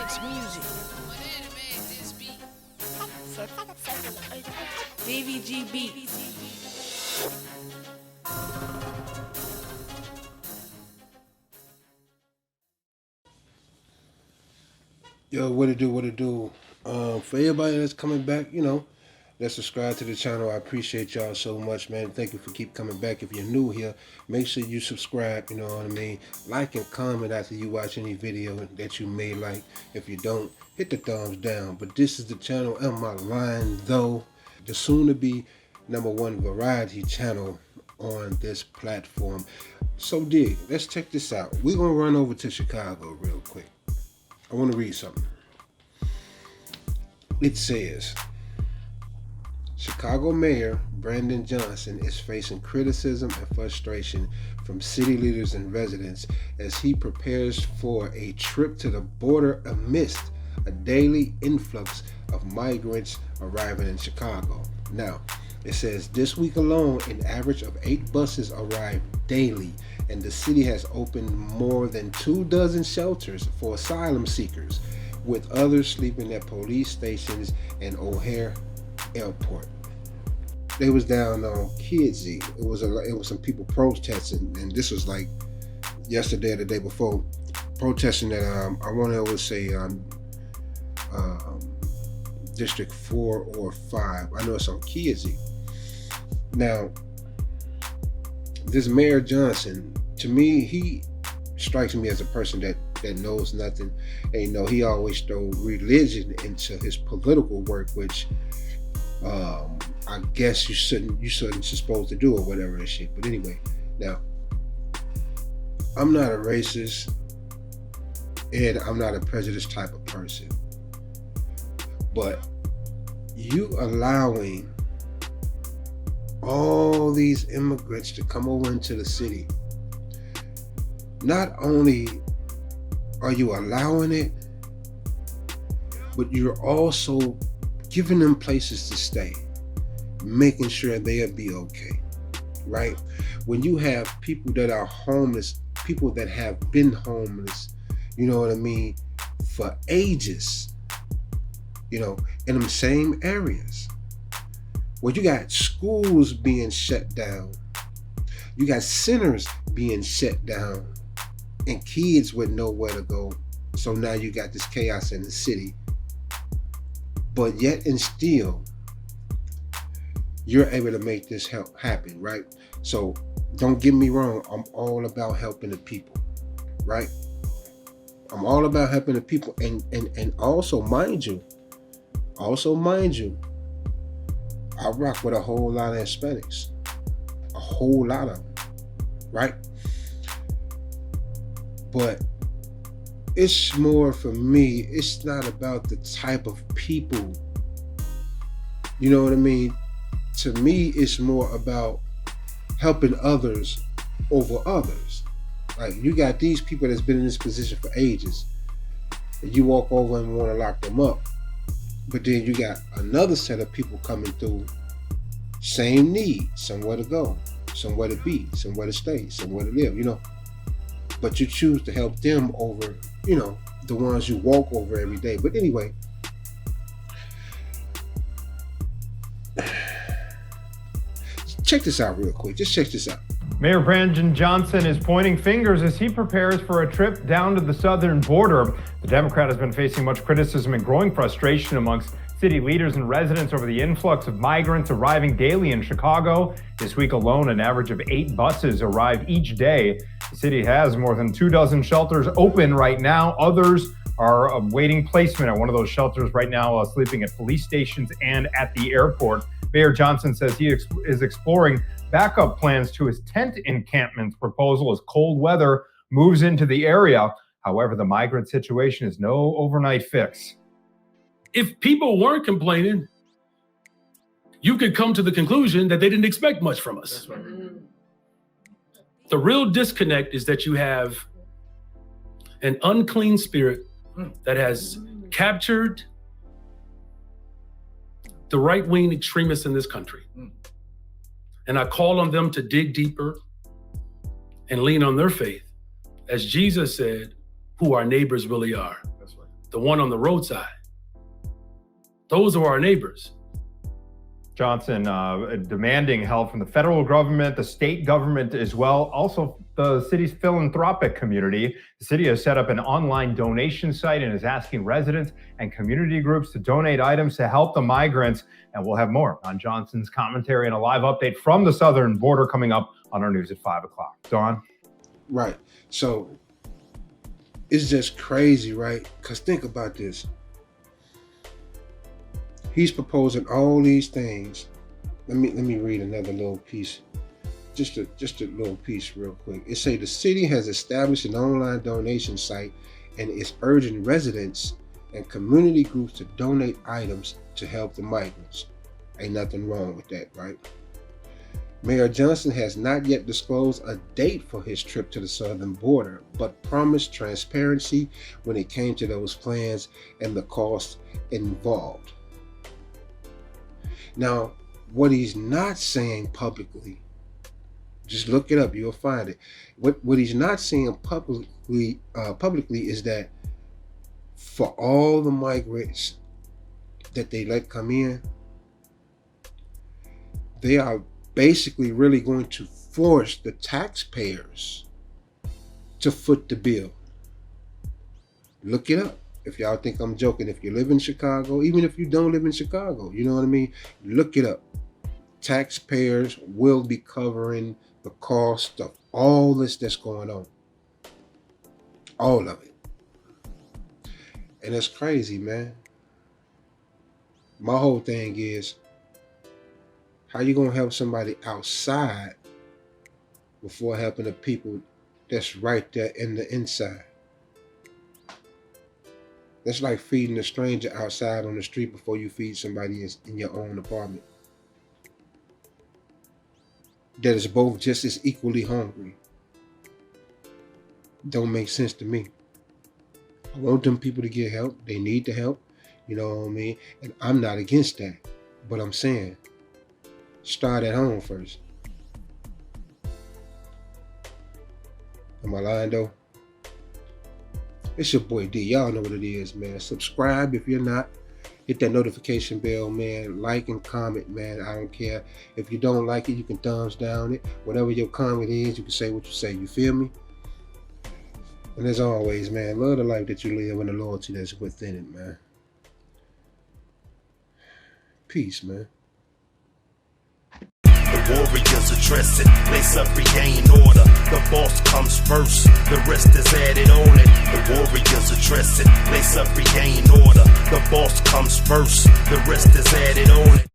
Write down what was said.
makes music. DVG beat. Yo, what it do? For everybody that's coming back, let's subscribe to the channel. I appreciate y'all so much, man. Thank you for keep coming back. If you're new here, make sure you subscribe, you know what I mean? Like and comment after you watch any video that you may like. If you don't, hit the thumbs down. But this is the channel, Am I Lying Though? The soon-to-be #1 variety channel on this platform. So dig, let's check this out. We're gonna run over to Chicago real quick. I want to read something. It says, Chicago Mayor Brandon Johnson is facing criticism and frustration from city leaders and residents as he prepares for a trip to the border amidst a daily influx of migrants arriving in Chicago. Now, it says this week alone, an average of 8 buses arrive daily, and the city has opened more than 24 shelters for asylum seekers, with others sleeping at police stations and O'Hare Airport. They was down on Kidsy. It was some people protesting, and this was like yesterday or the day before, protesting that I want to always say District 4 or 5. I know it's on Kidsy. Now, this Mayor Johnson, to me, he strikes me as a person that knows nothing. And he always throw religion into his political work, which I guess you shouldn't supposed to do or whatever and shit. But anyway, now, I'm not a racist and I'm not a prejudiced type of person. But you allowing all these immigrants to come over into the city, not only are you allowing it, but you're also giving them places to stay, making sure they'll be okay, right? When you have people that are homeless, people that have been homeless, you know what I mean, for ages, in them same areas, where you got schools being shut down, you got centers being shut down, and kids with nowhere to go. So now you got this chaos in the city. But yet and still, you're able to make this help happen, right? So don't get me wrong, I'm all about helping the people, right? I'm all about helping the people, and also mind you, I rock with a whole lot of Hispanics, a whole lot of them, right? But it's more, for me, it's not about the type of people, you know what I mean? To me, it's more about helping others over others. Like, you got these people that's been in this position for ages, and you walk over and want to lock them up. But then you got another set of people coming through, same need, somewhere to go, somewhere to be, somewhere to stay, somewhere to live, But you choose to help them over, the ones you walk over every day. But anyway, check this out real quick. Just check this out. Mayor Brandon Johnson is pointing fingers as he prepares for a trip down to the southern border. The Democrat has been facing much criticism and growing frustration amongst city leaders and residents over the influx of migrants arriving daily in Chicago. This week alone, an average of 8 buses arrive each day. The city has more than 24 shelters open right now. Others are awaiting placement at one of those shelters right now, sleeping at police stations and at the airport. Mayor Johnson says he is exploring backup plans to his tent encampments proposal as cold weather moves into the area. However, the migrant situation is no overnight fix. If people weren't complaining, you could come to the conclusion that they didn't expect much from us. That's right. The real disconnect is that you have an unclean spirit that has captured the right-wing extremists in this country. And I call on them to dig deeper and lean on their faith, as Jesus said, who our neighbors really are. That's right. the one on the roadside. Those are our neighbors. Johnson demanding help from the federal government, the state government as well, also the city's philanthropic community. The city has set up an online donation site and is asking residents and community groups to donate items to help the migrants. And we'll have more on Johnson's commentary and a live update from the southern border coming up on our news at 5 o'clock. Dawn? Right. So it's just crazy, right? Because think about this. He's proposing all these things. Let me read another little piece. Just a little piece real quick. It say the city has established an online donation site and is urging residents and community groups to donate items to help the migrants. Ain't nothing wrong with that, right? Mayor Johnson has not yet disclosed a date for his trip to the southern border, but promised transparency when it came to those plans and the costs involved. Now, what he's not saying publicly, just look it up, you'll find it. What he's not saying publicly is that for all the migrants that they let come in, they are basically really going to force the taxpayers to foot the bill. Look it up. If y'all think I'm joking, if you live in Chicago, even if you don't live in Chicago, you know what I mean? Look it up. Taxpayers will be covering the cost of all this that's going on. All of it. And it's crazy, man. My whole thing is, how you gonna help somebody outside before helping the people that's right there in the inside? That's like feeding a stranger outside on the street before you feed somebody in your own apartment that is both just as equally hungry. Don't make sense to me. I want them people to get help. They need the help. You know what I mean? And I'm not against that. But I'm saying, start at home first. Am I lying though? It's your boy D. Y'all know what it is, man. Subscribe if you're not. Hit that notification bell, man. Like and comment, man. I don't care. If you don't like it, you can thumbs down it. Whatever your comment is, you can say what you say. You feel me? And as always, man, love the life that you live and the loyalty that's within it, man. Peace, man. Warriors address it, lace up, regain order. The boss comes first, the rest is added on it. The warriors address it, lace up, regain order. The boss comes first, the rest is added on it.